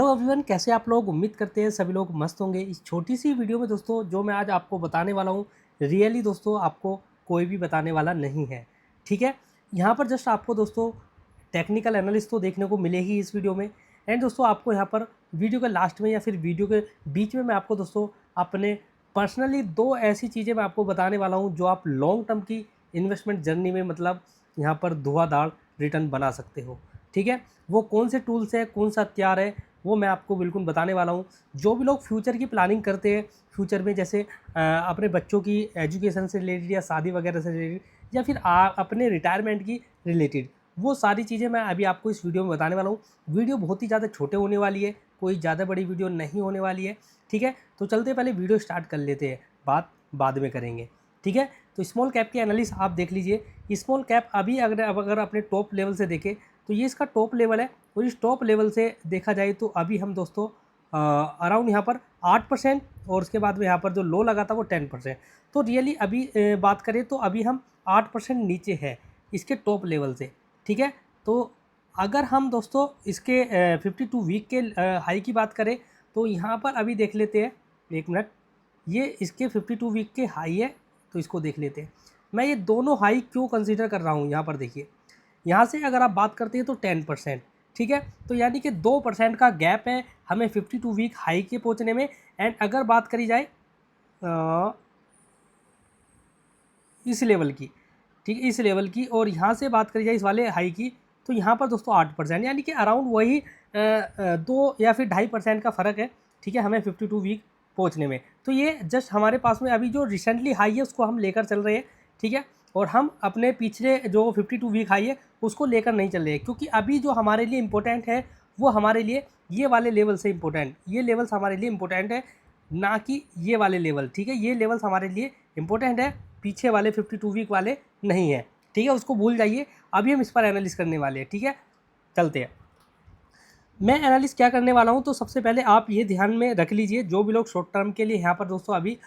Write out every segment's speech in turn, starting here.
Hello everyone, कैसे आप लोग। उम्मीद करते हैं सभी लोग मस्त होंगे। इस छोटी सी वीडियो में दोस्तों जो मैं आज आपको बताने वाला हूँ, रियली दोस्तों आपको कोई भी बताने वाला नहीं है। ठीक है, यहाँ पर जस्ट आपको दोस्तों टेक्निकल एनालिस्ट तो देखने को मिले ही इस वीडियो में। एंड दोस्तों आपको यहाँ पर वीडियो के लास्ट में या फिर वीडियो के बीच में मैं आपको दोस्तों अपने पर्सनली दो ऐसी चीज़ें मैं आपको बताने वाला हूँ जो आप लॉन्ग टर्म की इन्वेस्टमेंट जर्नी में मतलब यहाँ पर धुआंधार रिटर्न बना सकते हो। ठीक है, वो कौन से टूल्स है, कौन सा हथियार है, वो मैं आपको बिल्कुल बताने वाला हूँ। जो भी लोग फ्यूचर की प्लानिंग करते हैं, फ्यूचर में जैसे अपने बच्चों की एजुकेशन से रिलेटेड या शादी वगैरह से रिलेटेड या फिर अपने रिटायरमेंट की रिलेटेड, वो सारी चीज़ें मैं अभी आपको इस वीडियो में बताने वाला हूँ। वीडियो बहुत ही ज़्यादा छोटे होने वाली है, कोई ज़्यादा बड़ी वीडियो नहीं होने वाली है। ठीक है, तो चलते पहले वीडियो स्टार्ट कर लेते हैं, बात बाद में करेंगे। ठीक है, तो स्मॉल कैप की एनालिसिस आप देख लीजिए। स्मॉल कैप अभी अगर अपने टॉप लेवल से देखें तो ये इसका टॉप लेवल है, और इस टॉप लेवल से देखा जाए तो अभी हम दोस्तों अराउंड यहाँ पर 8%, और उसके बाद में यहाँ पर जो लो लगा था वो 10%। तो रियली अभी बात करें तो अभी हम 8% नीचे है इसके टॉप लेवल से। ठीक है, तो अगर हम दोस्तों इसके 52 वीक के हाई की बात करें तो यहाँ पर अभी देख लेते हैं, एक मिनट। ये इसके 52 वीक के हाई है, तो इसको देख लेते हैं। मैं ये दोनों हाई क्यों कंसीडर कर रहा हूँ, यहाँ पर देखिए, यहाँ से अगर आप बात करते हैं तो 10%। ठीक है, तो यानी कि 2% का गैप है हमें 52 वीक हाई के पहुँचने में। एंड अगर बात करी जाए इस लेवल की, ठीक है, इस लेवल की, और यहाँ से बात करी जाए इस वाले हाई की, तो यहाँ पर दोस्तों 8%, यानी कि अराउंड वही 2 या फिर 2.5% का फ़र्क है। ठीक है, हमें 52 वीक पहुँचने में। तो ये जस्ट हमारे पास में अभी जो रिसेंटली हाई है उसको हम लेकर चल रहे हैं। ठीक है, और हम अपने पिछले जो 52 वीक हाई है उसको लेकर नहीं चल रहे हैं, क्योंकि अभी जो हमारे लिए इम्पोर्टेंट है वो हमारे लिए ये वाले लेवल से इम्पोर्टेंट, ये लेवल्स हमारे लिए इम्पोर्टेंट है, ना कि ये वाले लेवल। ठीक है, ये लेवल्स हमारे लिए इम्पोर्टेंट है, पीछे वाले 52 वीक वाले नहीं है। ठीक है, उसको भूल जाइए, अभी हम इस पर एनालिसिस करने वाले हैं। ठीक है, चलते हैं। मैं एनालिसिस क्या करने वाला हूं, तो सबसे पहले आप ये ध्यान में रख लीजिए, जो भी लोग शॉर्ट टर्म के लिए यहाँ पर दोस्तों अभी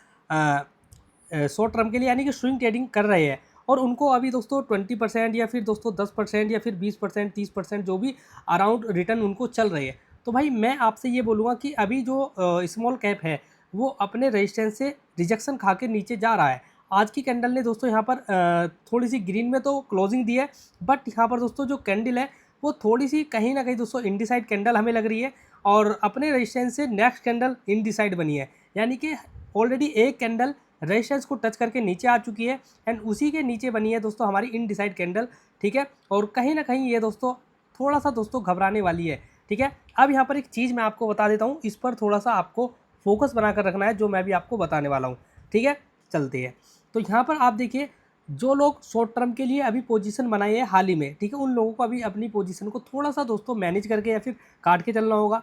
शॉर्ट टर्म के लिए यानी कि स्विंग ट्रेडिंग कर रहे हैं, और उनको अभी दोस्तों 20% या फिर दोस्तों 10% या फिर 20%, 30% जो भी अराउंड रिटर्न उनको चल रहे हैं, तो भाई मैं आपसे ये बोलूँगा कि अभी जो स्मॉल कैप है वो अपने रेजिस्टेंस से रिजेक्शन खा के नीचे जा रहा है। आज की कैंडल ने दोस्तों यहाँ पर थोड़ी सी ग्रीन में तो क्लोजिंग दी है, बट यहाँ पर दोस्तों जो कैंडल है वो थोड़ी सी कहीं ना कहीं दोस्तों इनडिसाइड कैंडल हमें लग रही है, और अपने रेजिस्टेंस से नेक्स्ट कैंडल इनडिसाइड बनी है, यानी कि ऑलरेडी एक कैंडल रेजिस्टेंस को टच करके नीचे आ चुकी है, एंड उसी के नीचे बनी है दोस्तों हमारी इनडिसाइड कैंडल। ठीक है, और कहीं ना कहीं ये दोस्तों थोड़ा सा दोस्तों घबराने वाली है। ठीक है, अब यहाँ पर एक चीज़ मैं आपको बता देता हूँ, इस पर थोड़ा सा आपको फोकस बनाकर रखना है, जो मैं भी आपको बताने वाला हूँ। ठीक है, चलते हैं। तो यहाँ पर आप देखिए, जो लोग शॉर्ट टर्म के लिए अभी पोजीशन बनाए हैं हाल ही में, ठीक है, उन लोगों को अभी अपनी पोजीशन को थोड़ा सा दोस्तों मैनेज करके या फिर काट के चलना होगा।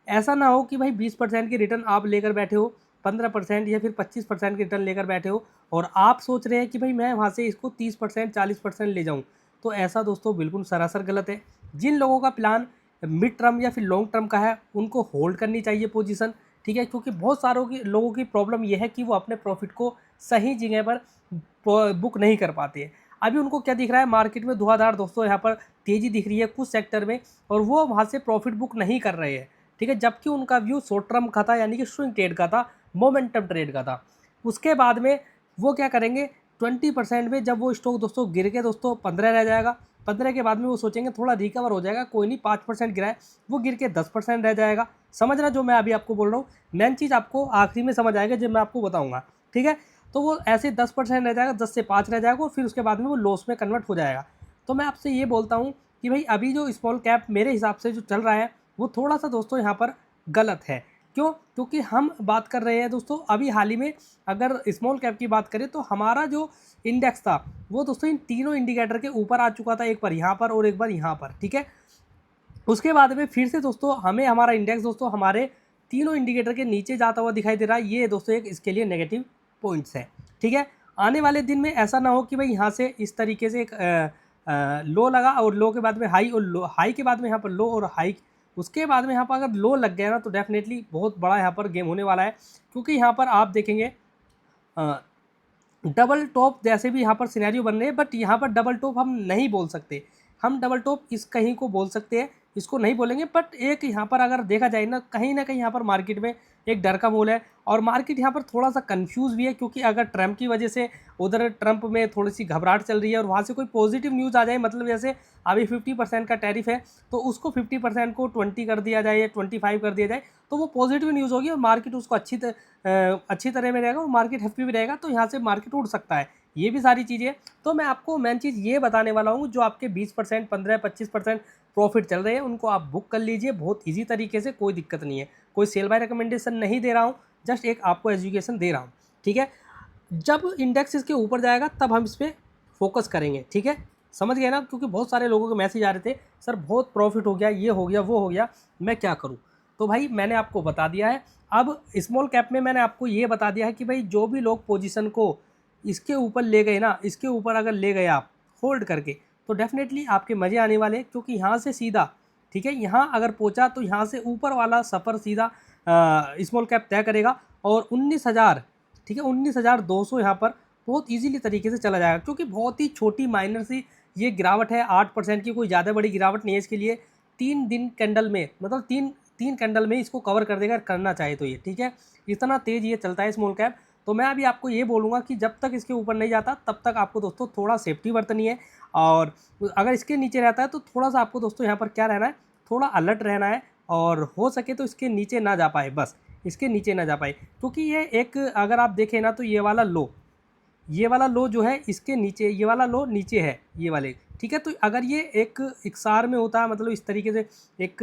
ऐसा ना हो कि भाई 20% की रिटर्न आप लेकर बैठे हो, 15% या फिर 25% की रिटर्न लेकर बैठे हो, और आप सोच रहे हैं कि भाई मैं वहाँ से इसको 30%, 40% ले जाऊँ। तो ऐसा दोस्तों बिल्कुल सरासर गलत है। जिन लोगों का प्लान मिड टर्म या फिर लॉन्ग टर्म का है उनको होल्ड करनी चाहिए पोजीशन। ठीक है, क्योंकि बहुत सारों की लोगों की प्रॉब्लम यह है कि वो अपने प्रॉफिट को सही जगह पर बुक नहीं कर पाते हैं। अभी उनको क्या दिख रहा है, मार्केट में धुआंधार दोस्तों यहाँ पर तेज़ी दिख रही है कुछ सेक्टर में, और वो वहाँ से प्रॉफिट बुक नहीं कर रहे हैं। ठीक है, जबकि उनका व्यू शॉर्ट टर्म का था, यानी कि स्विंग ट्रेड का था, मोमेंटम ट्रेड का था। उसके बाद में वो क्या करेंगे, 20% में जब वो स्टॉक दोस्तों गिर के दोस्तों 15 रह जाएगा, 15 के बाद में वो सोचेंगे थोड़ा रिकवर हो जाएगा, कोई नहीं 5% गिरा है, वो गिर के 10% रह जाएगा। समझना जो मैं अभी आपको बोल रहा हूँ, मेन चीज़ आपको आखिरी में समझ आएगा जब मैं आपको बताऊँगा। ठीक है, तो वो ऐसे 10% रह जाएगा, 10 से 5 रह जाएगा, और फिर उसके बाद में वो लॉस में कन्वर्ट हो जाएगा। तो मैं आपसे ये बोलता हूँ कि भाई अभी जो स्मॉल कैप मेरे हिसाब से जो चल रहा है वो थोड़ा सा दोस्तों यहाँ पर गलत है। क्यों? क्योंकि हम बात कर रहे हैं दोस्तों अभी हाल ही में, अगर स्मॉल कैप की बात करें तो हमारा जो इंडेक्स था वो दोस्तों इन तीनों इंडिकेटर के ऊपर आ चुका था, एक बार यहाँ पर और एक बार यहाँ पर। ठीक है, उसके बाद में फिर से दोस्तों हमें हमारा इंडेक्स दोस्तों हमारे तीनों इंडिकेटर के नीचे जाता हुआ दिखाई दे रहा है। ये दोस्तों एक इसके लिए नेगेटिव पॉइंट्स है। ठीक है, आने वाले दिन में ऐसा ना हो कि भाई यहाँ से इस तरीके से एक लो लगा, और लो के बाद में हाई, और लो हाई के बाद में यहाँ पर लो, और हाई उसके बाद में यहाँ पर अगर लो लग गया ना तो डेफिनेटली बहुत बड़ा यहाँ पर गेम होने वाला है। क्योंकि यहाँ पर आप देखेंगे डबल टॉप जैसे भी यहाँ पर सिनेरियो बन रहे हैं, बट यहाँ पर डबल टॉप हम नहीं बोल सकते। हम डबल टॉप इस कहीं को बोल सकते हैं इसको नहीं बोलेंगे, बट एक यहाँ पर अगर देखा जाए ना कहीं यहाँ पर मार्केट में एक डर का माहौल है और मार्केट यहाँ पर थोड़ा सा कंफ्यूज भी है, क्योंकि अगर ट्रंप की वजह से उधर ट्रंप में थोड़ी सी घबराहट चल रही है और वहाँ से कोई पॉजिटिव न्यूज़ आ जाए, मतलब जैसे अभी 50% का टैरिफ है तो उसको 50% को 20 कर दिया जाए या 25 कर दिया जाए, तो वो पॉजिटिव न्यूज़ होगी और मार्केट उसको अच्छी तरह में रहेगा और मार्केट हैप्पी भी रहेगा, तो यहाँ से मार्केट उड़ सकता है। ये भी सारी चीज़ें। तो मैं आपको मेन चीज़ ये बताने वाला हूँ, जो आपके 20%, 15-25% प्रॉफिट चल रहे हैं उनको आप बुक कर लीजिए बहुत ईजी तरीके से, कोई दिक्कत नहीं है। कोई सेल बाय रिकमेंडेशन नहीं दे रहा हूँ, जस्ट एक आपको एजुकेशन दे रहा हूँ, ठीक है। जब इंडेक्स इसके ऊपर जाएगा तब हम इस पर फोकस करेंगे, ठीक है, समझ गए ना। क्योंकि बहुत सारे लोगों के मैसेज आ रहे थे, सर बहुत प्रॉफिट हो गया, ये हो गया, वो हो गया, मैं क्या करूँ। तो भाई मैंने आपको बता दिया है। अब स्मॉल कैप में मैंने आपको ये बता दिया है कि भाई जो भी लोग पोजीशन को इसके ऊपर ले गए ना, इसके ऊपर अगर ले गए आप होल्ड करके, तो डेफिनेटली आपके मज़े आने वाले हैं, क्योंकि यहाँ से सीधा, ठीक है, यहाँ अगर पहुँचा तो यहाँ से ऊपर वाला सफ़र सीधा स्मॉल कैप तय करेगा और 19,000, ठीक है, 19,200 यहाँ पर बहुत इजीली तरीके से चला जाएगा, क्योंकि बहुत ही छोटी माइनर सी ये गिरावट है, 8% की, कोई ज़्यादा बड़ी गिरावट नहीं है इसके लिए। 3 दिन कैंडल में, मतलब तीन कैंडल में इसको कवर कर देगा करना चाहे तो ये, ठीक है, इतना तेज़ ये चलता है स्मॉल कैप। तो मैं अभी आपको ये बोलूँगा कि जब तक इसके ऊपर नहीं जाता तब तक आपको दोस्तों थोड़ा सेफ्टी बरतनी है, और अगर इसके नीचे रहता है तो थोड़ा सा आपको दोस्तों यहाँ पर क्या रहना है, थोड़ा अलर्ट रहना है, और हो सके तो इसके नीचे ना जा पाए, बस इसके नीचे ना जा पाए, क्योंकि ये एक अगर आप देखें ना तो ये वाला लो जो है इसके नीचे, ये वाला लो नीचे है ये वाले, ठीक है। तो अगर ये एक इकसार में होता, मतलब इस तरीके से एक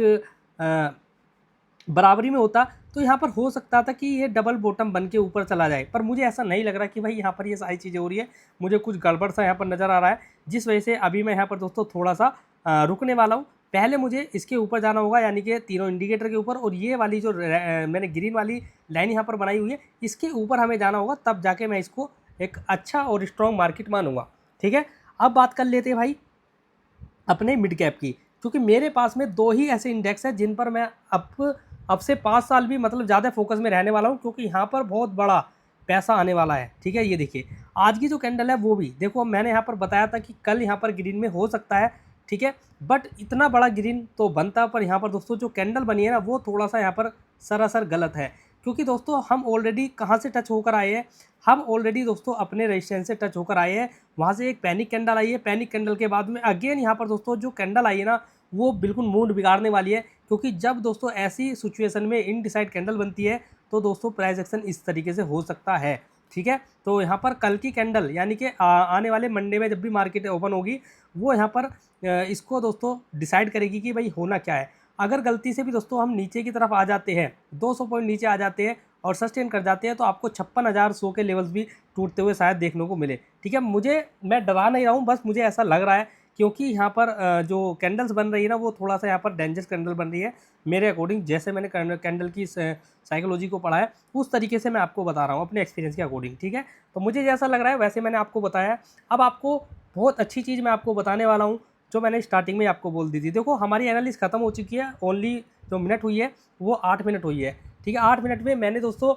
बराबरी में होता, तो यहाँ पर हो सकता था कि ये डबल बॉटम बन के ऊपर चला जाए, पर मुझे ऐसा नहीं लग रहा कि भाई यहाँ पर ये सारी चीज़ें हो रही है। मुझे कुछ गड़बड़ सा यहाँ पर नज़र आ रहा है, जिस वजह से अभी मैं यहाँ पर दोस्तों थोड़ा सा रुकने वाला हूँ। पहले मुझे इसके ऊपर जाना होगा, यानी कि तीनों इंडिकेटर के ऊपर, और ये वाली जो मैंने ग्रीन वाली लाइन यहाँ पर बनाई हुई है इसके ऊपर हमें जाना होगा, तब जाके मैं इसको एक अच्छा और स्ट्रॉन्ग मार्केट मानूंगा, ठीक है। अब बात कर लेते हैं भाई अपने मिड कैप की, क्योंकि मेरे पास में 2 ही ऐसे इंडेक्स हैं जिन पर मैं अब से 5 साल भी मतलब ज़्यादा फोकस में रहने वाला हूँ, क्योंकि यहाँ पर बहुत बड़ा पैसा आने वाला है, ठीक है। ये देखिए आज की जो कैंडल है वो भी देखो, मैंने यहाँ पर बताया था कि कल यहाँ पर ग्रीन में हो सकता है, ठीक है, बट इतना बड़ा ग्रीन तो बनता, पर यहाँ पर दोस्तों जो कैंडल बनी है ना वो थोड़ा सा यहाँ पर सरासर गलत है, क्योंकि दोस्तों हम ऑलरेडी कहाँ से टच होकर आए हैं, हम ऑलरेडी दोस्तों अपने रेजिस्टेंस से टच होकर आए हैं। वहाँ से एक पैनिक कैंडल आई है, पैनिक कैंडल के बाद में अगेन यहाँ पर दोस्तों जो कैंडल आई है ना वो बिल्कुल मूड बिगाड़ने वाली है, क्योंकि जब दोस्तों ऐसी सिचुएशन में इनडिसाइड कैंडल बनती है तो दोस्तों प्राइस एक्शन इस तरीके से हो सकता है, ठीक है। तो यहाँ पर कल की कैंडल यानी कि आने वाले मंडे में जब भी मार्केट ओपन होगी वो यहाँ पर इसको दोस्तों डिसाइड करेगी कि भाई होना क्या है। अगर गलती से भी दोस्तों हम नीचे की तरफ आ जाते हैं, 200 पॉइंट नीचे आ जाते हैं और सस्टेन कर जाते हैं, तो आपको 56,100 के लेवल्स भी टूटते हुए शायद देखने को मिले, ठीक है। मैं डरा नहीं रहा हूँ, बस मुझे ऐसा लग रहा है, क्योंकि यहाँ पर जो कैंडल्स बन रही है ना वो थोड़ा सा यहाँ पर डेंजरस कैंडल बन रही है मेरे अकॉर्डिंग, जैसे मैंने कैंडल की साइकोलॉजी को पढ़ा है उस तरीके से मैं आपको बता रहा हूँ अपने एक्सपीरियंस के अकॉर्डिंग, ठीक है। तो मुझे जैसा लग रहा है वैसे मैंने आपको बताया। अब आपको बहुत अच्छी चीज़ मैं आपको बताने वाला हूँ, जो मैंने स्टार्टिंग में आपको बोल दी थी। देखो हमारी एनालिसिस खत्म हो चुकी है, ओनली जो मिनट हुई है वो 8 मिनट हुई है, ठीक है। 8 मिनट में मैंने दोस्तों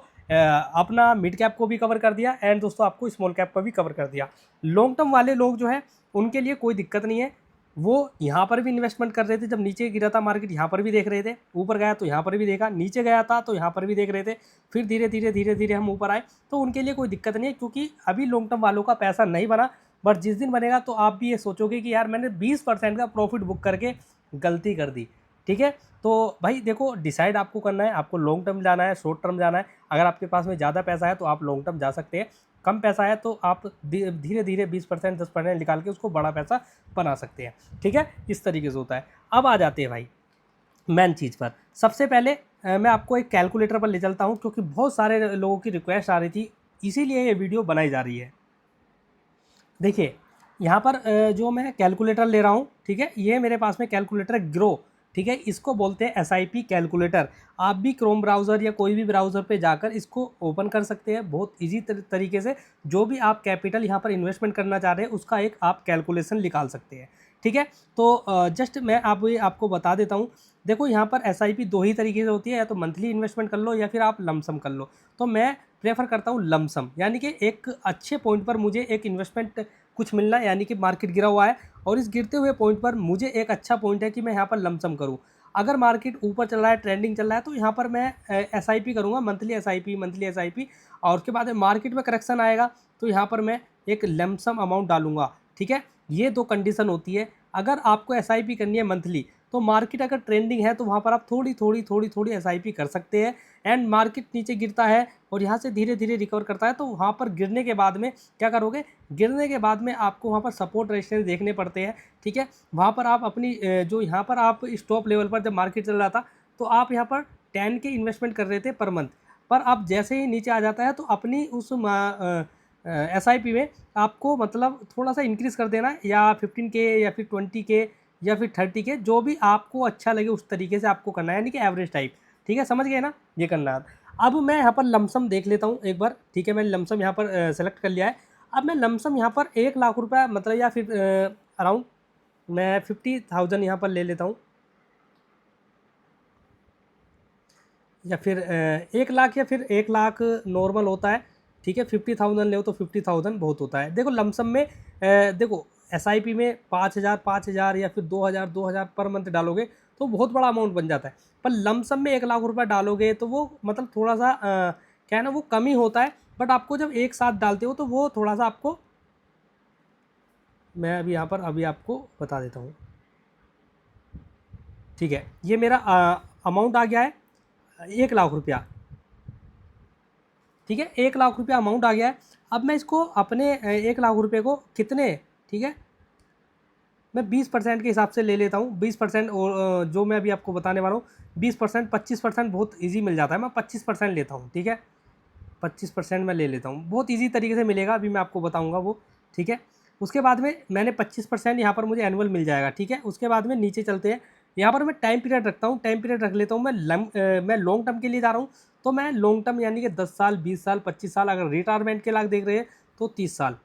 अपना मिड कैप को भी कवर कर दिया एंड दोस्तों आपको स्मॉल कैप को भी कवर कर दिया। लॉन्ग टर्म वाले लोग जो है उनके लिए कोई दिक्कत नहीं है, वो यहाँ पर भी इन्वेस्टमेंट कर रहे थे, जब नीचे गिरा था मार्केट यहाँ पर भी देख रहे थे, ऊपर गया तो यहाँ पर भी देखा, नीचे गया था तो यहाँ पर भी देख रहे थे, फिर धीरे धीरे हम ऊपर आए, तो उनके लिए कोई दिक्कत नहीं है, क्योंकि अभी लॉन्ग टर्म वालों का पैसा नहीं बना। बट जिस दिन बनेगा तो आप भी ये सोचोगे कि यार मैंने 20% का प्रॉफिट बुक करके गलती कर दी, ठीक है। तो भाई देखो डिसाइड आपको करना है, आपको लॉन्ग टर्म जाना है, शॉर्ट टर्म जाना है। अगर आपके पास में ज़्यादा पैसा है तो आप लॉन्ग टर्म जा सकते हैं, कम पैसा है तो आप धीरे धीरे 20% 10% निकाल के उसको बड़ा पैसा बना सकते हैं, ठीक है। इस तरीके से होता है। अब आ जाते हैं भाई मेन चीज़ पर। सबसे पहले मैं आपको एक कैलकुलेटर पर ले चलता हूँ, क्योंकि बहुत सारे लोगों की रिक्वेस्ट आ रही थी, इसीलिए ये वीडियो बनाई जा रही है। देखिए यहाँ पर जो मैं कैलकुलेटर ले रहा हूँ, ठीक है, ये मेरे पास में कैलकुलेटर ग्रो, ठीक है, इसको बोलते हैं SIP कैलकुलेटर। आप भी क्रोम ब्राउज़र या कोई भी ब्राउज़र पे जाकर इसको ओपन कर सकते हैं बहुत इजी तरीके से। जो भी आप कैपिटल यहाँ पर इन्वेस्टमेंट करना चाह रहे हैं उसका एक आप कैलकुलेशन निकाल सकते हैं, ठीक है। तो जस्ट मैं आपको बता देता हूँ। देखो यहाँ पर SIP 2 ही तरीके से होती है, या तो मंथली इन्वेस्टमेंट कर लो या फिर आप लमसम कर लो। तो मैं प्रेफर करता हूँ लमसम, यानी कि एक अच्छे पॉइंट पर मुझे एक इन्वेस्टमेंट कुछ मिलना है, यानी कि मार्केट गिरा हुआ है और इस गिरते हुए पॉइंट पर मुझे एक अच्छा पॉइंट है कि मैं यहाँ पर लमसम करूँ। अगर मार्केट ऊपर चल रहा है, ट्रेंडिंग चल रहा है, तो यहाँ पर मैं एसआईपी करूँगा, मंथली एसआईपी। और उसके बाद मार्केट में करेक्शन आएगा तो यहाँ पर मैं एक लमसम अमाउंट डालूंगा। ठीक है, ये दो कंडीशन होती है। अगर आपको एसआईपी करनी है मंथली, तो मार्केट अगर ट्रेंडिंग है तो वहाँ पर आप थोड़ी एसआईपी कर सकते हैं। एंड मार्केट नीचे गिरता है और यहाँ से धीरे धीरे रिकवर करता है, तो वहाँ पर गिरने के बाद में क्या करोगे, गिरने के बाद में आपको वहाँ पर सपोर्ट रेजिस्टेंस देखने पड़ते हैं। ठीक है, वहाँ पर आप अपनी जो यहाँ पर आप स्टॉप लेवल पर जब मार्केट चल रहा था तो आप यहाँ पर 10 के इन्वेस्टमेंट कर रहे थे पर मंथ, पर अब जैसे ही नीचे आ जाता है तो अपनी उस एसआईपी में आपको मतलब थोड़ा सा इंक्रीज़ कर देना, या 15 के या फिर 20 के या फिर 30 के, जो भी आपको अच्छा लगे उस तरीके से आपको करना है, यानी कि एवरेज टाइप। ठीक है, समझ गए ना, ये करना है। अब मैं यहाँ पर लमसम देख लेता हूँ एक बार। ठीक है, मैंने लमसम यहाँ पर सेलेक्ट कर लिया है। अब मैं लमसम यहाँ पर 1 लाख रुपया मतलब या फिर अराउंड मैं 50,000 यहाँ पर ले लेता हूँ, या फिर 1 लाख, या फिर 1 लाख नॉर्मल होता है। ठीक है, 50,000 ले तो 50,000 बहुत होता है। देखो लमसम में देखो एसआईपी में 5,000 या फिर 2,000 पर मंथ डालोगे तो बहुत बड़ा अमाउंट बन जाता है। पर लमसम में 1 लाख रुपया डालोगे तो वो मतलब थोड़ा सा क्या है ना, वो कम ही होता है। बट आपको जब एक साथ डालते हो तो वो थोड़ा सा आपको, मैं अभी यहाँ पर अभी आपको बता देता हूँ। ठीक है, ये मेरा अमाउंट आ गया है 1 लाख रुपया। ठीक है, 1 लाख रुपया अमाउंट आ गया है। अब मैं इसको अपने 1 लाख रुपये को कितने, ठीक है, मैं 20% के हिसाब से ले लेता हूँ। 20% और जो मैं अभी आपको बताने वाला हूँ 20%, 25% बहुत ईजी मिल जाता है, मैं 25% लेता हूँ। ठीक है, 25% मैं ले लेता हूँ, बहुत ईजी तरीके से मिलेगा, अभी मैं आपको बताऊँगा वो। ठीक है, उसके बाद में मैंने 25% यहाँ पर मुझे एनुअल मिल जाएगा। ठीक है, उसके बाद में नीचे चलते हैं, यहाँ पर मैं टाइम पीरियड रखता हूँ, टाइम पीरियड रख लेता हूँ मैं लॉन्ग टर्म के लिए जा रहा हूँ। तो मैं लॉन्ग टर्म यानी कि 10 साल, 20 साल, 25 साल, अगर रिटायरमेंट के लाख देख रहे हैं तो 30 साल।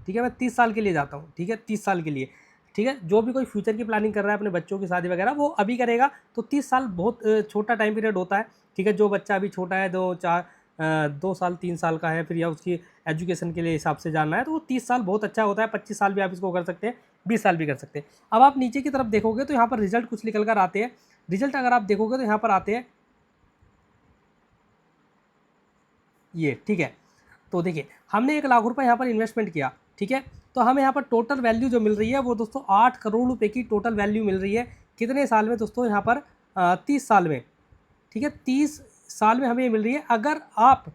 ठीक है, मैं 30 साल के लिए जाता हूँ। ठीक है, 30 साल के लिए। ठीक है, जो भी कोई फ्यूचर की प्लानिंग कर रहा है अपने बच्चों की शादी वगैरह, वो अभी करेगा तो 30 साल बहुत छोटा टाइम पीरियड होता है। ठीक है, जो बच्चा अभी छोटा है, 2 साल 3 साल का है, फिर या उसकी एजुकेशन के लिए हिसाब से जानना है, तो वो 30 साल बहुत अच्छा होता है। 25 साल भी आप इसको कर सकते हैं, 20 साल भी कर सकते हैं। अब आप नीचे की तरफ देखोगे तो यहाँ पर रिजल्ट कुछ निकल कर आते हैं। रिजल्ट अगर आप देखोगे तो यहाँ पर आते हैं ये। ठीक है, तो देखिए हमने 1 लाख रुपए यहाँ पर इन्वेस्टमेंट किया। ठीक है, तो हमें यहाँ पर टोटल वैल्यू जो मिल रही है वो दोस्तों 8 करोड़ रुपए की टोटल वैल्यू मिल रही है। कितने साल में दोस्तों, यहाँ पर 30 साल में। ठीक है, 30 साल में हमें ये मिल रही है। अगर आप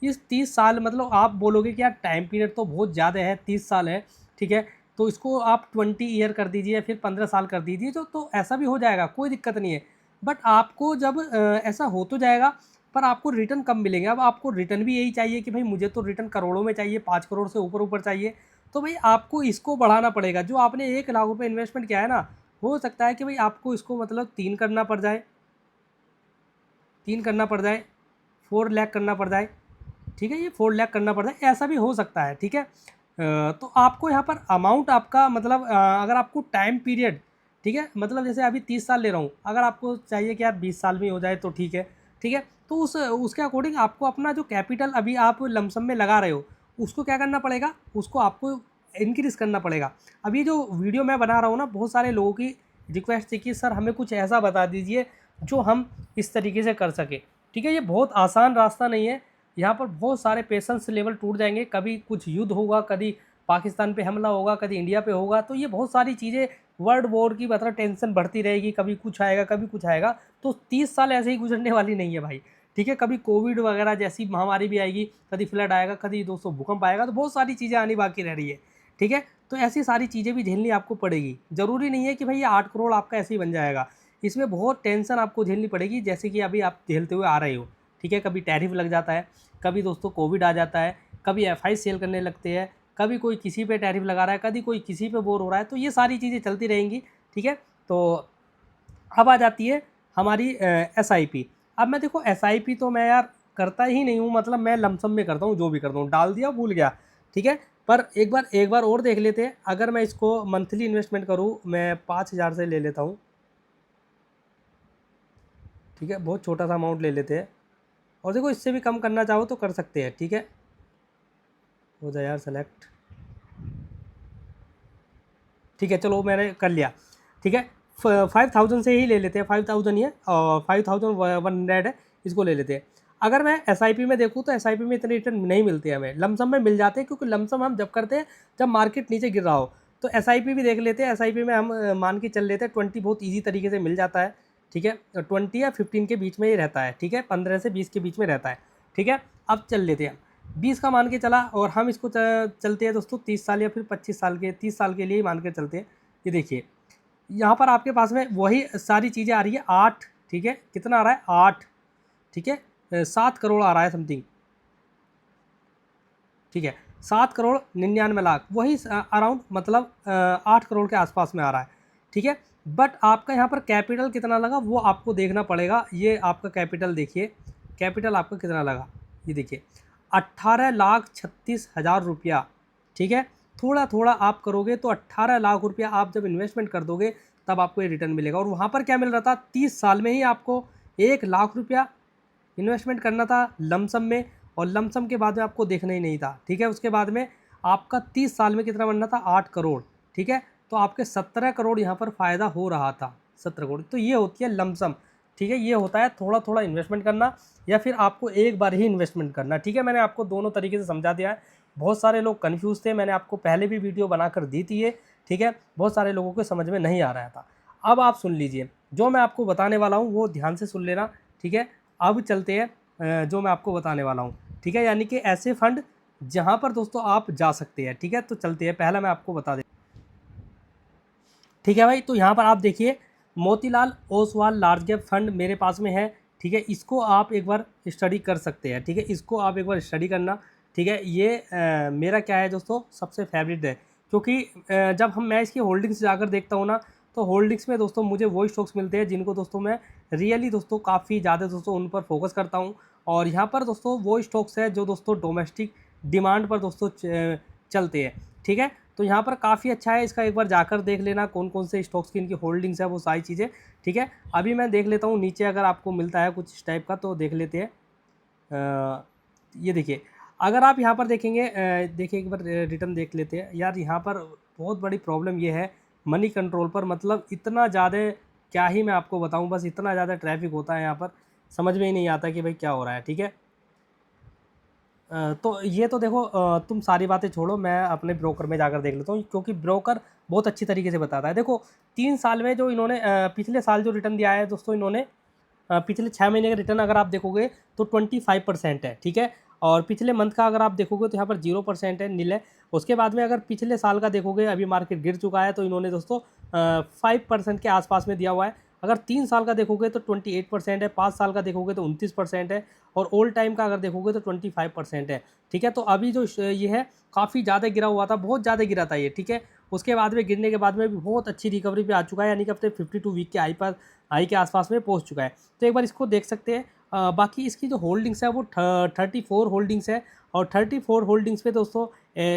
इस 30 साल, मतलब आप बोलोगे कि यार टाइम पीरियड तो बहुत ज़्यादा है, 30 साल है। ठीक है, तो इसको आप 20 ईयर कर दीजिए या फिर 15 साल कर दीजिए, तो ऐसा भी हो जाएगा, कोई दिक्कत नहीं है। बट आपको जब ऐसा हो तो जाएगा, पर आपको रिटर्न कम मिलेंगे। अब आपको रिटर्न भी यही चाहिए कि भाई मुझे तो रिटर्न करोड़ों में चाहिए, 5 करोड़ से ऊपर ऊपर चाहिए, तो भाई आपको इसको बढ़ाना पड़ेगा। जो आपने 1 लाख रुपए इन्वेस्टमेंट किया है ना, हो सकता है कि भाई आपको इसको मतलब 3 करना पड़ जाए, 3 करना पड़ जाए, 4 लाख करना पड़ जाए। ठीक है, ये 4 लाख करना पड़ जाए, ऐसा भी हो सकता है। ठीक है, तो आपको यहाँ पर अमाउंट आपका मतलब अगर आपको टाइम पीरियड, ठीक है, मतलब जैसे अभी 30 साल ले रहा हूँ, अगर आपको चाहिए कि यार 20 साल में हो जाए तो ठीक है। ठीक है, तो उसके अकॉर्डिंग आपको अपना जो कैपिटल अभी आप लमसम में लगा रहे हो उसको क्या करना पड़ेगा, उसको आपको इंक्रीज़ करना पड़ेगा। अब ये जो वीडियो मैं बना रहा हूँ ना, बहुत सारे लोगों की रिक्वेस्ट थी कि सर हमें कुछ ऐसा बता दीजिए जो हम इस तरीके से कर सके। ठीक है, ये बहुत आसान रास्ता नहीं है, यहाँ पर बहुत सारे पेशेंस लेवल टूट जाएंगे। कभी कुछ युद्ध होगा, कभी पाकिस्तान पे हमला होगा, कभी इंडिया पे होगा, तो ये बहुत सारी चीज़ें वर्ल्ड वॉर की मतलब टेंशन बढ़ती रहेगी, कभी कुछ आएगा कभी कुछ आएगा। तो 30 साल ऐसे ही गुजरने वाली नहीं है भाई। ठीक है, कभी कोविड वगैरह जैसी महामारी भी आएगी, कभी फ्लड आएगा, कभी दोस्तों भूकंप आएगा, तो बहुत सारी चीज़ें आनी बाकी रह रही है। ठीक है, तो ऐसी सारी चीज़ें भी झेलनी आपको पड़ेगी। ज़रूरी नहीं है कि भाई ये 8 करोड़ आपका ऐसे ही बन जाएगा, इसमें बहुत टेंशन आपको झेलनी पड़ेगी, जैसे कि अभी आप झेलते हुए आ रहे हो। ठीक है, कभी टैरिफ लग जाता है, कभी दोस्तों कोविड आ जाता है, कभी एफआई सेल करने लगते हैं, कभी कोई किसी पे टैरिफ लगा रहा है, कभी कोई किसी पे बोर हो रहा है, तो ये सारी चीज़ें चलती रहेंगी। ठीक है, तो अब आ जाती है हमारी एसआईपी। अब मैं देखो एसआईपी तो मैं यार करता ही नहीं हूँ, मतलब मैं लमसम में करता हूँ, जो भी करता हूँ डाल दिया भूल गया। ठीक है, पर एक बार और देख लेते हैं। अगर मैं इसको मंथली इन्वेस्टमेंट करूँ, मैं 5,000 से ले लेता हूँ। ठीक है, बहुत छोटा सा अमाउंट ले लेते हैं, और देखो इससे भी कम करना चाहो तो कर सकते हैं। ठीक है, हो जाए यार सेलेक्ट। ठीक है, चलो मैंने कर लिया। ठीक है, 5000 से ही ले लेते हैं, 5000 ही है और 5100 है, इसको ले लेते हैं। अगर मैं एसआईपी में देखूँ तो एसआईपी में इतने रिटर्न नहीं मिलते हमें, लमसम में मिल जाते हैं, क्योंकि लमसम हम जब करते हैं जब मार्केट नीचे गिर रहा हो। तो एसआईपी भी देख लेते हैं, एसआईपी में हम मान के चल लेते हैं 20 बहुत ईजी तरीके से मिल जाता है। ठीक है, 20 या 15 के बीच में ही रहता है। ठीक है, 15 से 20 के बीच में रहता है। ठीक है, अब चल लेते हैं 20 का मान के चला, और हम इसको चलते हैं दोस्तों 30 साल या फिर 25 साल के, 30 साल के लिए ही मान के चलते हैं। ये देखिए यहाँ पर आपके पास में वही सारी चीज़ें आ रही है 8। ठीक है, कितना आ रहा है 8। ठीक है, 7 करोड़ आ रहा है समथिंग। ठीक है, 7,99,00,000 वही अराउंड, मतलब 8 करोड़ के आसपास में आ रहा है। ठीक है, बट आपका यहाँ पर कैपिटल कितना लगा वो आपको देखना पड़ेगा। ये आपका कैपिटल देखिए, कैपिटल आपका कितना लगा, ये देखिए 18,36,000 रुपया। ठीक है, थोड़ा थोड़ा आप करोगे तो 18 लाख रुपया आप जब इन्वेस्टमेंट कर दोगे तब आपको ये रिटर्न मिलेगा। और वहाँ पर क्या मिल रहा था, 30 साल में ही आपको 1 लाख रुपया इन्वेस्टमेंट करना था लमसम में, और लमसम के बाद में आपको देखना ही नहीं था। ठीक है, उसके बाद में आपका 30 साल में कितना बनना था, 8 करोड़। ठीक है, तो आपके 17 करोड़ यहाँ पर फ़ायदा हो रहा था, 17 करोड़। तो ये होती है लमसम। ठीक है, ये होता है थोड़ा थोड़ा इन्वेस्टमेंट करना, या फिर आपको एक बार ही इन्वेस्टमेंट करना। ठीक है, मैंने आपको दोनों तरीके से समझा दिया है। बहुत सारे लोग कन्फ्यूज़ थे, मैंने आपको पहले भी वीडियो बनाकर दी थी ये। ठीक है, बहुत सारे लोगों को समझ में नहीं आ रहा था। अब आप सुन लीजिए, जो मैं आपको बताने वाला हूँ वो ध्यान से सुन लेना। ठीक है, अब चलते हैं जो मैं आपको बताने वाला हूँ। ठीक है, यानी कि ऐसे फंड जहाँ पर दोस्तों आप जा सकते हैं। ठीक है, तो चलते हैं, पहला मैं आपको बता दें। ठीक है भाई, तो यहाँ पर आप देखिए Motilal Oswal large cap fund मेरे पास में है। ठीक है, इसको आप एक बार स्टडी कर सकते हैं। ठीक है, इसको आप एक बार स्टडी करना। ठीक है, ये मेरा क्या है दोस्तों, सबसे फेवरेट है, क्योंकि जब मैं इसकी होल्डिंग्स जाकर देखता हूँ ना, तो होल्डिंग्स में दोस्तों मुझे वो स्टॉक्स मिलते हैं जिनको दोस्तों मैं रियली दोस्तों काफ़ी ज़्यादा दोस्तों उन पर फोकस करता हूँ। और यहाँ पर दोस्तों वो स्टॉक्स है जो दोस्तों डोमेस्टिक डिमांड पर दोस्तों चलते हैं। ठीक है, तो यहाँ पर काफ़ी अच्छा है, इसका एक बार जाकर देख लेना कौन कौन से स्टॉक्स की इनकी होल्डिंग्स है, वो सारी चीज़ें। ठीक है, अभी मैं देख लेता हूँ नीचे, अगर आपको मिलता है कुछ इस टाइप का तो देख लेते हैं। ये देखिए, अगर आप यहाँ पर देखेंगे, देखिए एक बार रिटर्न देख लेते हैं। यार यहाँ पर बहुत बड़ी प्रॉब्लम ये है मनी कंट्रोल पर, मतलब इतना ज़्यादा क्या ही मैं आपको बताऊँ, बस इतना ज़्यादा ट्रैफिक होता है यहाँ पर, समझ में ही नहीं आता कि भाई क्या हो रहा है। ठीक है, तो ये तो देखो, तुम सारी बातें छोड़ो, मैं अपने ब्रोकर में जाकर देख लेता हूँ, क्योंकि ब्रोकर बहुत अच्छी तरीके से बताता है। देखो 3 साल में जो इन्होंने पिछले साल जो रिटर्न दिया है दोस्तों, इन्होंने पिछले 6 महीने का रिटर्न अगर आप देखोगे तो 25% है। ठीक है, और पिछले मंथ का अगर आप देखोगे तो यहाँ पर 0% है, नील है। उसके बाद में अगर पिछले साल का देखोगे, अभी मार्केट गिर चुका है, तो इन्होंने दोस्तों 5% के आसपास में दिया हुआ है। अगर 3 साल का देखोगे तो 28% है, 5 साल का देखोगे तो 29% है, और ओल्ड टाइम का अगर देखोगे तो 25% है। ठीक है, तो अभी जो ये है काफ़ी ज़्यादा गिरा हुआ था, बहुत ज़्यादा गिरा था ये। ठीक है, उसके बाद में गिरने के बाद में भी बहुत अच्छी रिकवरी पे आ चुका है, यानी कि अपने 52 वीक के हाई के आसपास में पहुंच चुका है। तो एक बार इसको देख सकते हैं। बाकी इसकी जो होल्डिंग्स है वो 34 होल्डिंग्स है, और 34 होल्डिंग्स पे दोस्तों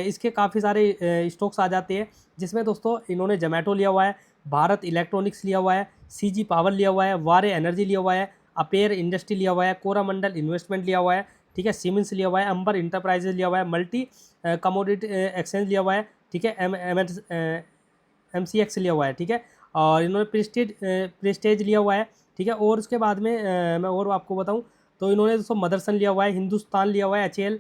इसके काफ़ी सारे स्टॉक्स आ जाते हैं, जिसमें दोस्तों इन्होंने जोमेटो लिया हुआ है, भारत इलेक्ट्रॉनिक्स लिया हुआ है, सीजी पावर लिया हुआ है, वारे एनर्जी लिया हुआ है, अपेयर इंडस्ट्री लिया हुआ है, कोरामंडल इन्वेस्टमेंट लिया हुआ है। ठीक है, सीमेंस लिया हुआ है, अंबर इंटरप्राइजेज लिया हुआ है, मल्टी कमोडिटी एक्सचेंज लिया हुआ है। ठीक है, MCX लिया हुआ है। ठीक है, और इन्होंने प्रेस्टेज लिया हुआ है। ठीक है, और उसके बाद में मैं और आपको बताऊं तो इन्होंने दोस्तों मदरसन लिया हुआ है, हिंदुस्तान लिया हुआ है, HAL,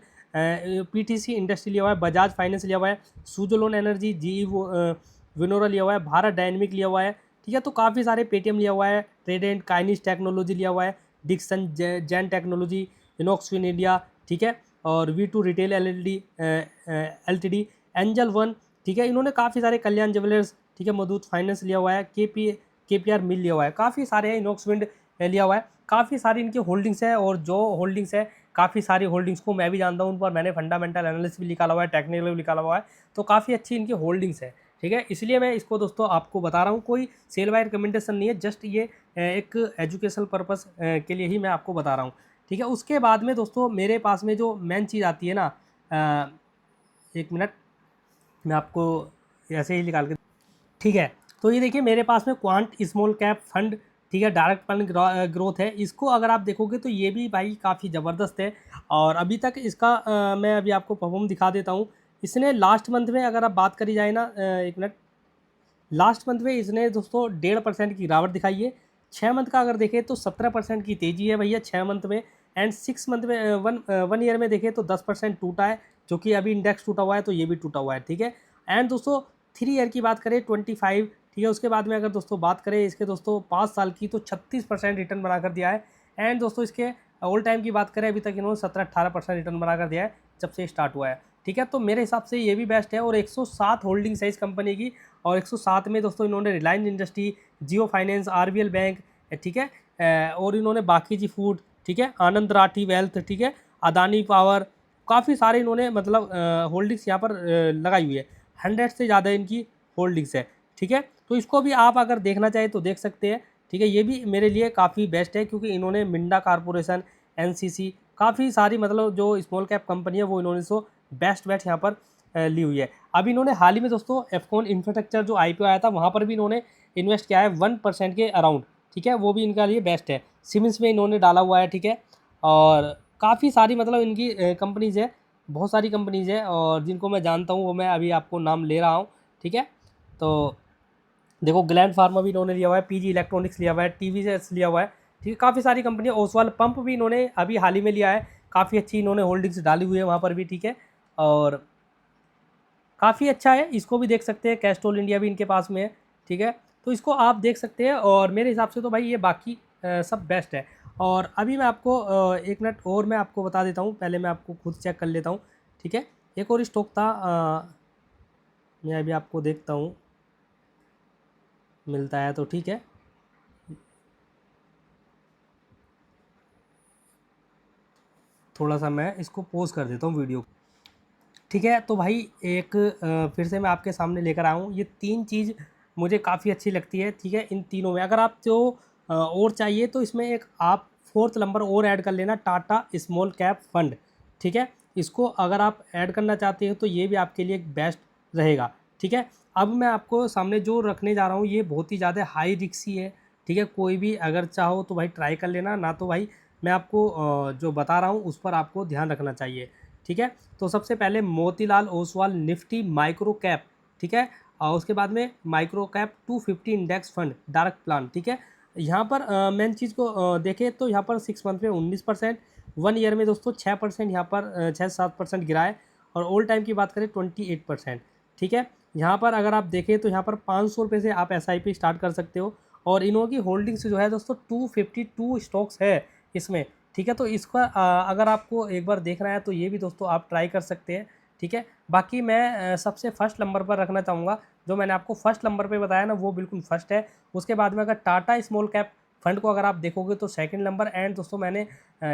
PTC इंडस्ट्री लिया हुआ है, बजाज फाइनेंस लिया हुआ है, सुजलोन एनर्जी, GE विनोरा लिया हुआ है, भारत डायनेमिक लिया हुआ है। ठीक है, तो काफ़ी सारे पेटीएम लिया हुआ है, ट्रेडेंट काइनिस टेक्नोलॉजी लिया हुआ है, डिक्सन जैन टेक्नोलॉजी, इनॉक्सविन इंडिया। ठीक है, और V2 retail LTD, angel one. ठीक है, इन्होंने काफ़ी सारे, कल्याण ज्वेलर्स, ठीक है, मधुत फाइनेंस लिया हुआ है, KPR मिल लिया हुआ है, काफ़ी सारे हैं, इनॉक्स विंड लिया हुआ है, काफ़ी सारी इनकी होल्डिंग्स है। और जो होल्डिंग्स है, काफ़ी सारी होल्डिंग्स को मैं भी जानता हूँ, उन पर मैंने फंडामेंटल एनालिसिस भी निकाला हुआ है, टेक्निकल भी निकाला हुआ है, तो काफ़ी अच्छी इनकी होल्डिंग्स है। ठीक है, इसलिए मैं इसको दोस्तों आपको बता रहा हूँ, कोई सेल बाय रिकमेंडेशन नहीं है, जस्ट ये एक एजुकेशनल पर्पस के लिए ही मैं आपको बता रहा हूँ। ठीक है, उसके बाद में दोस्तों मेरे पास में जो मेन चीज़ आती है ना, एक मिनट मैं आपको ऐसे ही निकाल के, ठीक है, तो ये देखिए मेरे पास में क्वांट स्मॉल कैप फंड, ठीक है, डायरेक्ट फंड ग्रोथ है। इसको अगर आप देखोगे तो ये भी भाई काफ़ी ज़बरदस्त है, और अभी तक इसका मैं अभी आपको परफॉर्म दिखा देता हूँ। इसने लास्ट मंथ में अगर आप बात करी जाए ना, एक मिनट, लास्ट मंथ में इसने दोस्तों 1.5% की गिरावट दिखाई है। 6 मंथ का अगर देखें तो 17% की तेज़ी है भैया 6 मंथ में। एंड 6 मंथ में वन ईयर में देखें तो 10% टूटा है, जो कि अभी इंडेक्स टूटा हुआ है तो ये भी टूटा हुआ है, ठीक है। एंड दोस्तों 3 ईयर की बात करें 25, ठीक है। उसके बाद में अगर दोस्तों बात करें इसके दोस्तों 5 साल की, तो 36% रिटर्न बना कर दिया है। एंड दोस्तों इसके ऑल टाइम की बात करें, अभी तक इन्होंने 17-18% रिटर्न बना कर दिया है जब से स्टार्ट हुआ है, ठीक है। तो मेरे हिसाब से ये भी बेस्ट है। और 107 होल्डिंग्स है इस कंपनी की, और 107 में दोस्तों इन्होंने रिलायंस इंडस्ट्री, जियो फाइनेंस, आरबीएल बैंक, ठीक है, और इन्होंने बाकी जी फूड, ठीक है, आनंद राठी वेल्थ, ठीक है, अदानी पावर, काफ़ी सारे इन्होंने मतलब होल्डिंग्स यहाँ पर लगाई हुई है। 100 से ज़्यादा इनकी होल्डिंग्स है, ठीक है। तो इसको भी आप अगर देखना चाहें तो देख सकते हैं, ठीक है। ये भी मेरे लिए काफ़ी बेस्ट है, क्योंकि इन्होंने मिंडा कॉर्पोरेशन, एनसीसी, काफ़ी सारी मतलब जो स्मॉल कैप कंपनी है वो इन्होंने सो बेस्ट बेट यहाँ पर ली हुई है। अब इन्होंने हाल ही में दोस्तों एफकॉन इंफ्रास्ट्रक्चर जो आईपीओ आया था वहाँ पर भी इन्होंने इन्वेस्ट किया है 1% के अराउंड, ठीक है। वो भी इनका लिए बेस्ट है। सिमेंस में इन्होंने डाला हुआ है, ठीक है। और काफ़ी सारी मतलब इनकी कंपनीज़ है, बहुत सारी कंपनीज़ है, और जिनको मैं जानता हूँ वो मैं अभी आपको नाम ले रहा हूँ, ठीक है। तो देखो ग्लैंड फार्मा भी इन्होंने लिया हुआ है, पीजी इलेक्ट्रॉनिक्स लिया हुआ है, टीवीएस लिया हुआ है, ठीक है। काफ़ी सारी कंपनी है। ओसवाल पंप भी इन्होंने अभी हाल ही में लिया है, काफ़ी अच्छी इन्होंने होल्डिंग्स डाली हुई है वहाँ पर भी, ठीक है। और काफ़ी अच्छा है, इसको भी देख सकते हैं। कैस्ट्रोल इंडिया भी इनके पास में है, ठीक है। तो इसको आप देख सकते हैं, और मेरे हिसाब से तो भाई ये बाकी सब बेस्ट है। और अभी मैं आपको 1 मिनट और मैं आपको बता देता हूँ, पहले मैं आपको खुद चेक कर लेता हूँ, ठीक है। एक और स्टॉक था, मैं अभी आपको देखता हूँ, मिलता है तो ठीक है। थोड़ा सा मैं इसको पॉज कर देता हूँ वीडियो, ठीक है। तो भाई एक फिर से मैं आपके सामने लेकर आया हूँ। ये 3 चीज़ मुझे काफ़ी अच्छी लगती है, ठीक है। इन तीनों में अगर आप जो और चाहिए तो इसमें एक आप 4th नंबर और ऐड कर लेना, टाटा स्मॉल कैप फंड, ठीक है। इसको अगर आप ऐड करना चाहते हो तो ये भी आपके लिए एक बेस्ट रहेगा, ठीक है। अब मैं आपको सामने जो रखने जा रहा हूँ ये बहुत ही ज़्यादा हाई रिस्की है, ठीक है। कोई भी अगर चाहो तो भाई ट्राई कर लेना, ना तो भाई मैं आपको जो बता रहा हूँ उस पर आपको ध्यान रखना चाहिए, ठीक है। तो सबसे पहले Motilal Oswal Nifty micro cap, ठीक है। और उसके बाद में micro cap 250 index fund direct plan, ठीक है। यहाँ पर मेन चीज़ को देखें तो यहाँ पर 6 मंथ में 19%, 1 ईयर में दोस्तों 6% यहाँ पर 6-7% गिरा है, और ऑल टाइम की बात करें 28%, ठीक है। यहाँ पर अगर आप देखें तो यहाँ पर 500 रुपये से आप SIP स्टार्ट कर सकते हो, और इन्हों की होल्डिंग्स जो है दोस्तों 252 स्टॉक्स है इसमें, ठीक है। तो इसका अगर आपको एक बार देखना है तो ये भी दोस्तों आप ट्राई कर सकते हैं, ठीक है। बाकी मैं सबसे फर्स्ट नंबर पर रखना चाहूँगा, जो मैंने आपको फर्स्ट नंबर पे बताया ना वो बिल्कुल फर्स्ट है। उसके बाद में अगर टाटा स्मॉल कैप फंड को अगर आप देखोगे तो सेकंड नंबर। एंड दोस्तों मैंने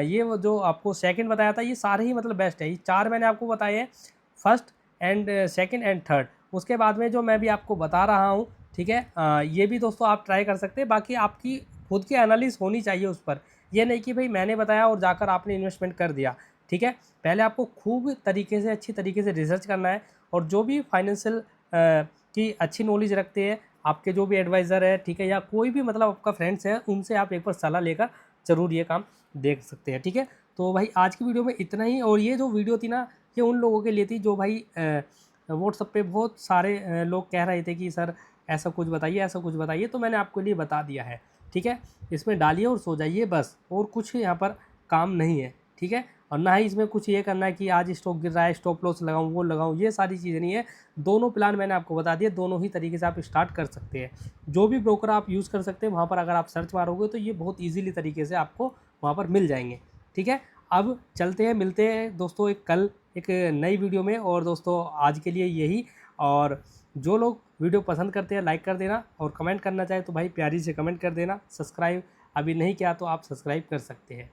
ये वो जो आपको सेकंड बताया था ये सारे ही मतलब बेस्ट है, ये 4 मैंने आपको बताए हैं, first and second and third. उसके बाद में जो मैं भी आपको बता रहा हूँ, ठीक है, ये भी दोस्तों आप ट्राई कर सकते हैं। बाकी आपकी खुद की एनालिसिस होनी चाहिए उस पर, ये नहीं कि भाई मैंने बताया और जाकर आपने इन्वेस्टमेंट कर दिया, ठीक है। पहले आपको खूब तरीके से अच्छी तरीके से रिसर्च करना है, और जो भी फाइनेंशियल की अच्छी नॉलेज रखते हैं, आपके जो भी एडवाइज़र है, ठीक है, या कोई भी मतलब आपका फ्रेंड्स है, उनसे आप एक बार सलाह लेकर ज़रूर ये काम देख सकते हैं, ठीक है। तो भाई आज की वीडियो में इतना ही। और ये जो वीडियो थी ना ये उन लोगों के लिए थी जो भाई व्हाट्सएप पे बहुत सारे लोग कह रहे थे कि सर ऐसा कुछ बताइए, ऐसा कुछ बताइए, तो मैंने आपके लिए बता दिया है, ठीक है। इसमें डालिए और सो जाइए बस, और कुछ यहाँ पर काम नहीं है, ठीक है। और ना ही इसमें कुछ ये करना है कि आज स्टॉक गिर रहा है स्टॉप लॉस लगाऊं वो लगाऊं, ये सारी चीज़ें नहीं है। दोनों प्लान मैंने आपको बता दिए, दोनों ही तरीके से आप स्टार्ट कर सकते हैं। जो भी ब्रोकर आप यूज़ कर सकते हैं वहाँ पर अगर आप सर्च मारोगे तो ये बहुत ईजीली तरीके से आपको वहाँ पर मिल जाएंगे, ठीक है। अब चलते हैं, मिलते हैं दोस्तों एक कल एक नई वीडियो में। और दोस्तों आज के लिए यही। और जो लोग वीडियो पसंद करते हैं लाइक कर देना, और कमेंट करना चाहे तो भाई प्यारी से कमेंट कर देना। सब्सक्राइब अभी नहीं किया तो आप सब्सक्राइब कर सकते हैं।